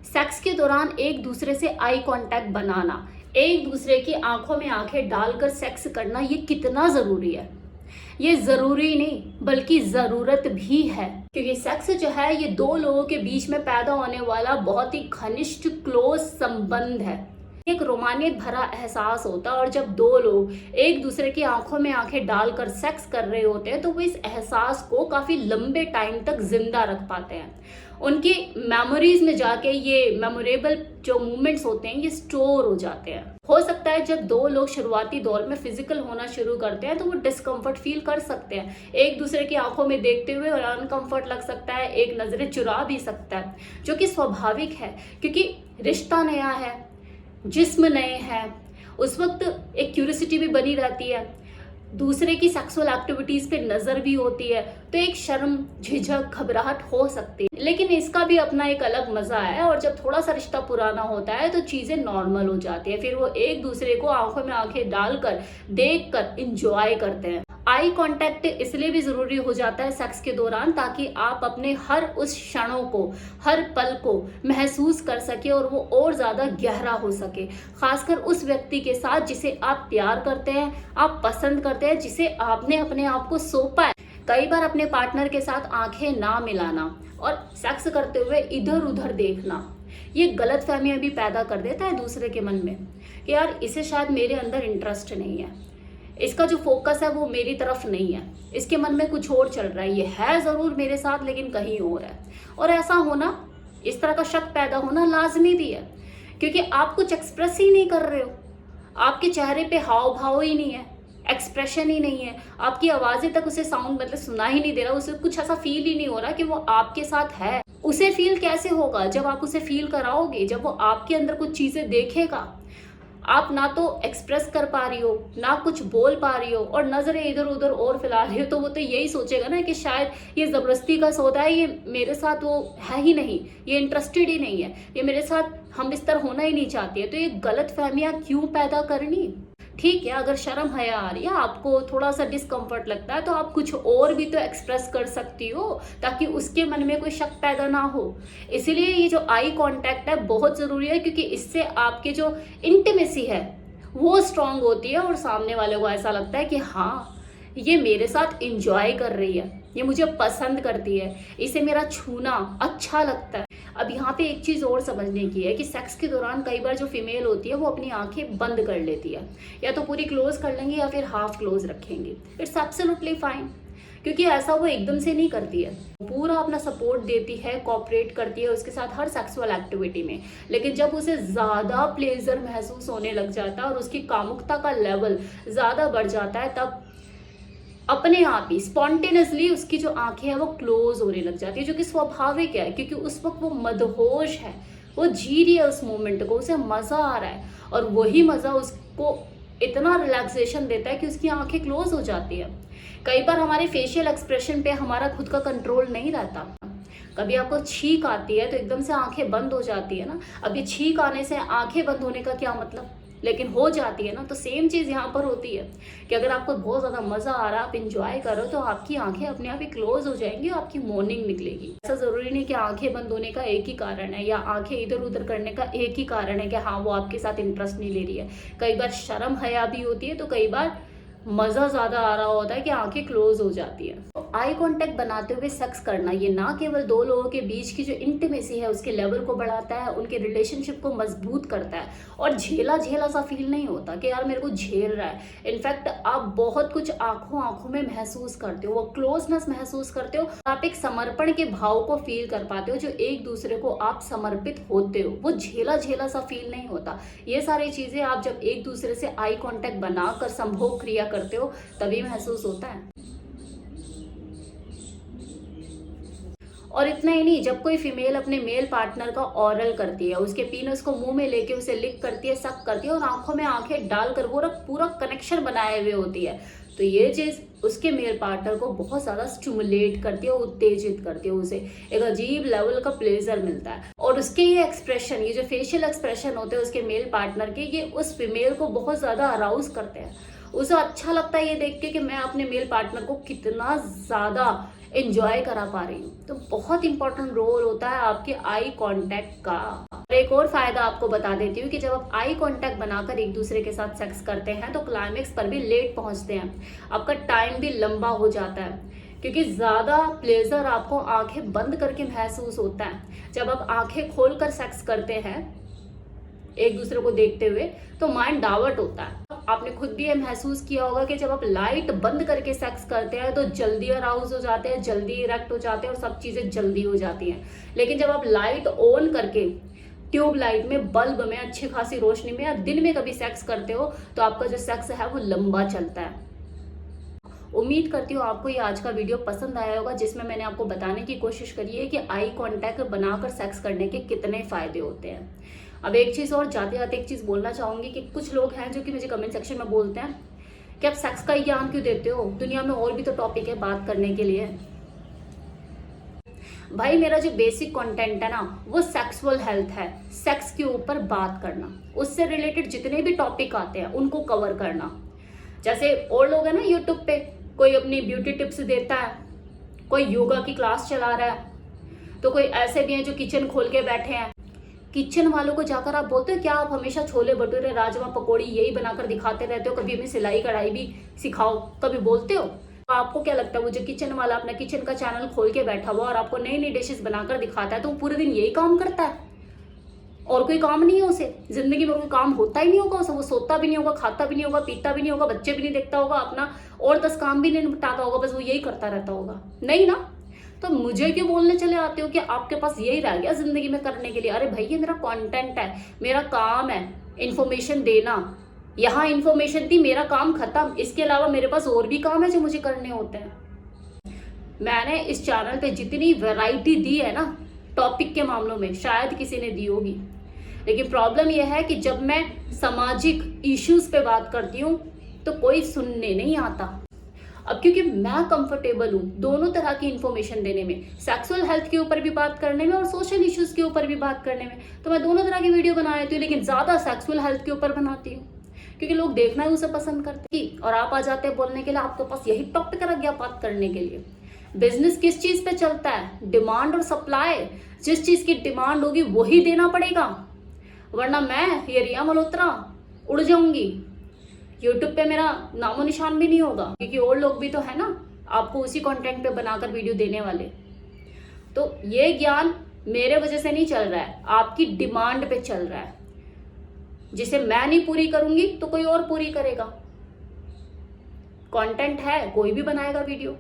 Sex के दौरान एक दूसरे से आई कांटेक्ट बनाना, एक दूसरे की आंखों में आंखें डालकर सेक्स करना, ये कितना जरूरी है। ये जरूरी नहीं बल्कि जरूरत भी है, क्योंकि सेक्स जो है ये दो लोगों के बीच में पैदा होने वाला बहुत ही घनिष्ठ क्लोज संबंध है। एक रोमानियत भरा एहसास होता है, और जब दो लोग एक दूसरे की आंखों में आंखें डालकर सेक्स कर रहे होते हैं तो वो इस एहसास को काफी लंबे टाइम तक जिंदा रख पाते हैं। उनकी मेमोरीज में जाके ये मेमोरेबल जो मोमेंट्स होते हैं ये स्टोर हो जाते हैं। हो सकता है जब दो लोग शुरुआती दौर में फिजिकल होना शुरू करते हैं तो वो डिस्कम्फर्ट फील कर सकते हैं, एक दूसरे की आंखों में देखते हुए और अनकंफर्ट लग सकता है, एक नजरें चुरा भी सकता है, जो कि स्वाभाविक है क्योंकि रिश्ता नया है, जिस्म नए हैं। उस वक्त एक क्यूरियोसिटी भी बनी रहती है, दूसरे की सेक्सुअल एक्टिविटीज पे नजर भी होती है, तो एक शर्म, झिझक, घबराहट हो सकती है। लेकिन इसका भी अपना एक अलग मजा है, और जब थोड़ा सा रिश्ता पुराना होता है तो चीजें नॉर्मल हो जाती है। फिर वो एक दूसरे को आंखों में आंखें डालकर देखकर इंजॉय करते हैं। आई कांटेक्ट इसलिए भी जरूरी हो जाता है सेक्स के दौरान, ताकि आप अपने हर उस क्षणों को, हर पल को महसूस कर सके और वो और ज्यादा गहरा हो सके, खासकर उस व्यक्ति के साथ जिसे आप प्यार करते हैं, आप पसंद करते हैं, जिसे आपने अपने आप को सौंपा है। कई बार अपने पार्टनर के साथ आंखें ना मिलाना और सेक्स करते हुए इधर उधर देखना, ये गलत फहमियां भी पैदा कर देता है दूसरे के मन में कि यार इसे शायद मेरे अंदर इंटरेस्ट नहीं है, इसका जो फोकस है वो मेरी तरफ नहीं है, इसके मन में कुछ और चल रहा है, ये है जरूर मेरे साथ लेकिन कहीं और है। और ऐसा होना, इस तरह का शक पैदा होना लाजमी भी है, क्योंकि आप कुछ एक्सप्रेस ही नहीं कर रहे हो, आपके चेहरे पे हाव भाव ही नहीं है, एक्सप्रेशन ही नहीं है, आपकी आवाजें तक उसे साउंड मतलब सुना ही नहीं दे रहा, उसे कुछ ऐसा फील ही नहीं हो रहा कि वो आपके साथ है। उसे फील कैसे होगा जब आप उसे फील कराओगे, जब वो आपके अंदर कुछ चीजें देखेगा। आप ना तो एक्सप्रेस कर पा रही हो, ना कुछ बोल पा रही हो, और नजरें इधर उधर और फैला रही हो, तो वो तो यही सोचेगा ना कि शायद ये जबरदस्ती का सौदा है, ये मेरे साथ वो है ही नहीं, ये इंटरेस्टेड ही नहीं है, ये मेरे साथ हम बिस्तर होना ही नहीं चाहती है। तो ये गलत फहमियां क्यों पैदा करनी। ठीक है, अगर शर्म हया आ रही है, आपको थोड़ा सा डिस्कम्फर्ट लगता है, तो आप कुछ और भी तो एक्सप्रेस कर सकती हो ताकि उसके मन में कोई शक पैदा ना हो। इसीलिए ये जो आई कांटेक्ट है बहुत जरूरी है, क्योंकि इससे आपके जो इंटीमेसी है वो स्ट्रांग होती है और सामने वाले को ऐसा लगता है कि हाँ ये मेरे साथ इंजॉय कर रही है, ये मुझे पसंद करती है, इसे मेरा छूना अच्छा लगता है। अब यहाँ पे एक चीज और समझने की है कि सेक्स के दौरान कई बार जो फीमेल होती है वो अपनी आंखें बंद कर लेती है, या तो पूरी क्लोज कर लेंगे या फिर हाफ क्लोज रखेंगे। इट्स एब्सोल्युटली फाइन, क्योंकि ऐसा वो एकदम से नहीं करती है, पूरा अपना सपोर्ट देती है, कोऑपरेट करती है उसके साथ हर सेक्सुअल एक्टिविटी में। लेकिन जब उसे ज्यादा प्लेजर महसूस होने लग जाता है और उसकी कामुकता का लेवल ज्यादा बढ़ जाता है, तब अपने आप ही स्पॉन्टेनियसली उसकी जो आंखें हैं वो क्लोज होने लग जाती है, जो कि स्वाभाविक है, क्योंकि उस वक्त वो मदहोश है, वो जी रही है उस मोमेंट को, उसे मजा आ रहा है, और वही मजा उसको इतना रिलैक्सेशन देता है कि उसकी आंखें क्लोज हो जाती है। कई बार हमारे फेशियल एक्सप्रेशन पे हमारा खुद का कंट्रोल नहीं रहता, कभी आपको छींक आती है तो एकदम से आंखें बंद हो जाती है ना। अब ये छींक आने से आंखें बंद होने का क्या मतलब, लेकिन हो जाती है ना। तो सेम चीज यहाँ पर होती है कि अगर आपको बहुत ज्यादा मजा आ रहा है, आप इंजॉय करो, तो आपकी आंखें अपने आप ही क्लोज हो जाएंगी और आपकी मॉर्निंग निकलेगी। ऐसा जरूरी नहीं कि आंखें बंद होने का एक ही कारण है, या आंखें इधर उधर करने का एक ही कारण है कि हाँ वो आपके साथ इंटरेस्ट नहीं ले रही है। कई बार शर्म हया भी होती है, तो कई बार मजा ज्यादा आ रहा होता है कि आंखें क्लोज हो जाती है। तो आई कांटेक्ट बनाते हुए सेक्स करना ये ना केवल दो लोगों के बीच की जो इंटीमेसी है उसके लेवल को बढ़ाता है, उनके रिलेशनशिप को मजबूत करता है, और झेला झेला सा फील नहीं होता कि यार मेरे को झेल रहा है। इनफैक्ट आप बहुत कुछ आंखों आंखों में महसूस करते हो, वो क्लोजनेस महसूस करते हो, आप एक समर्पण के भाव को फील कर पाते हो, जो एक दूसरे को आप समर्पित होते हो, वो झेला झेला सा फील नहीं होता। ये सारी चीजें आप जब एक दूसरे से आई कांटेक्ट बनाकर संभोग क्रिया करते हो तभी महसूस होता है। और इतना ही नहीं, जब कोई फीमेल अपने मेल पार्टनर का ऑरल करती है, उसके पीनस को मुंह में लेके उसे लिक करती है, सक करती है, और आंखों में आंखें डालकर वो पूरा कनेक्शन बनाए हुए होती है, तो ये चीज उसके मेल पार्टनर को बहुत ज्यादा स्टिमुलेट करती है, उत्तेजित करती है, उसे एक अजीब लेवल का प्लेजर मिलता है। और उसके ये एक्सप्रेशन, ये जो फेशियल एक्सप्रेशन होते हैं उसके मेल पार्टनर के, ये उस फीमेल को बहुत ज्यादा अराउज करते हैं, उसे अच्छा लगता है ये देख के कि मैं अपने मेल पार्टनर को कितना ज़्यादा एंजॉय करा पा रही हूँ। तो बहुत इंपॉर्टेंट रोल होता है आपके आई कांटेक्ट का। और एक और फायदा आपको बता देती हूँ कि जब आप आई कांटेक्ट बनाकर एक दूसरे के साथ सेक्स करते हैं तो क्लाइमेक्स पर भी लेट पहुंचते हैं, आपका टाइम भी लंबा हो जाता है, क्योंकि ज़्यादा प्लेजर आपको आंखें बंद करके महसूस होता है। जब आप आंखें खोलकर सेक्स करते हैं एक दूसरे को देखते हुए तो माइंड डाइवर्ट होता है। आपने खुद भी ये महसूस किया होगा कि जब आप लाइट बंद करके सेक्स करते हैं तो जल्दी अराउज हो जाते हैं, जल्दी इरेक्ट हो जाते हैं और सब चीज़ें जल्दी हो जाती हैं। लेकिन जब आप लाइट ऑन करके ट्यूब लाइट में, बल्ब में, अच्छी खासी रोशनी में या दिन में कभी सेक्स करते हो तो आपका जो सेक्स है वो लंबा चलता है। उम्मीद करती हूँ आपको ये आज का वीडियो पसंद आया होगा, जिसमें मैंने आपको बताने की कोशिश करी है कि आई कांटेक्ट बनाकर सेक्स करने के कितने फायदे होते हैं। अब एक चीज़ और जाते जाते एक चीज़ बोलना चाहूँगी कि कुछ लोग हैं जो कि मुझे कमेंट सेक्शन में बोलते हैं कि आप सेक्स का ही ज्ञान क्यों देते हो, दुनिया में और भी तो टॉपिक है बात करने के लिए। भाई मेरा जो बेसिक कंटेंट है ना वो सेक्सुअल हेल्थ है, सेक्स के ऊपर बात करना, उससे रिलेटेड जितने भी टॉपिक आते हैं उनको कवर करना। जैसे और लोग हैं ना यूट्यूब पे, कोई अपनी ब्यूटी टिप्स देता है, कोई योगा की क्लास चला रहा है, तो कोई ऐसे भी हैं जो किचन खोल के बैठे हैं। किचन वालों को जाकर आप बोलते हो क्या आप हमेशा छोले भटूरे, राजमा, पकौड़ी यही बनाकर दिखाते रहते हो, कभी हमें सिलाई कढ़ाई भी सिखाओ, कभी बोलते हो? आपको क्या लगता है वो जो किचन वाला अपना किचन का चैनल खोल के बैठा हुआ और आपको नई नई डिशेस बनाकर दिखाता है तो वो पूरे दिन यही काम करता है और कोई काम नहीं है उसे? जिंदगी में कोई काम होता ही नहीं होगा उसे, वो सोता भी नहीं होगा, खाता भी नहीं होगा, पीता भी नहीं होगा, बच्चे भी नहीं देखता होगा अपना, और 10 काम भी नहीं निपटाता होगा, बस वो यही करता रहता होगा? नहीं ना। तो मुझे क्यों बोलने चले आते हो कि आपके पास यही रह गया जिंदगी में करने के लिए? अरे भाई ये मेरा कंटेंट है, मेरा काम है इन्फॉर्मेशन देना। यहाँ इन्फॉर्मेशन थी, मेरा काम खत्म, इसके अलावा मेरे पास और भी काम है जो मुझे करने होते हैं। मैंने इस चैनल पे जितनी वैरायटी दी है ना टॉपिक के मामलों में शायद किसी ने दी होगी, लेकिन प्रॉब्लम यह है कि जब मैं सामाजिक इश्यूज पे बात करती हूँ तो कोई सुनने नहीं आता। अब क्योंकि मैं कंफर्टेबल हूँ दोनों तरह की इंफॉर्मेशन देने में, सेक्सुअल हेल्थ के ऊपर भी बात करने में और सोशल इश्यूज के ऊपर भी बात करने में, तो मैं दोनों तरह की वीडियो बना लेती हूँ, लेकिन ज्यादा सेक्सुअल हेल्थ के ऊपर बनाती हूँ क्योंकि लोग देखना ही उसे पसंद करते हैं। और आप आ जाते हैं बोलने के लिए, आपके पास यही टॉपिक रख गया बात करने के लिए। बिजनेस किस चीज पे चलता है? डिमांड और सप्लाई। जिस चीज की डिमांड होगी वही देना पड़ेगा, वरना मैं ये रिया मल्होत्रा उड़ जाऊंगी, यूट्यूब पे मेरा नामो निशान भी नहीं होगा, क्योंकि और लोग भी तो है ना आपको उसी कंटेंट पे बनाकर वीडियो देने वाले। तो ये ज्ञान मेरे वजह से नहीं चल रहा है, आपकी डिमांड पे चल रहा है। जिसे मैं नहीं पूरी करूंगी तो कोई और पूरी करेगा। कंटेंट है, कोई भी बनाएगा वीडियो।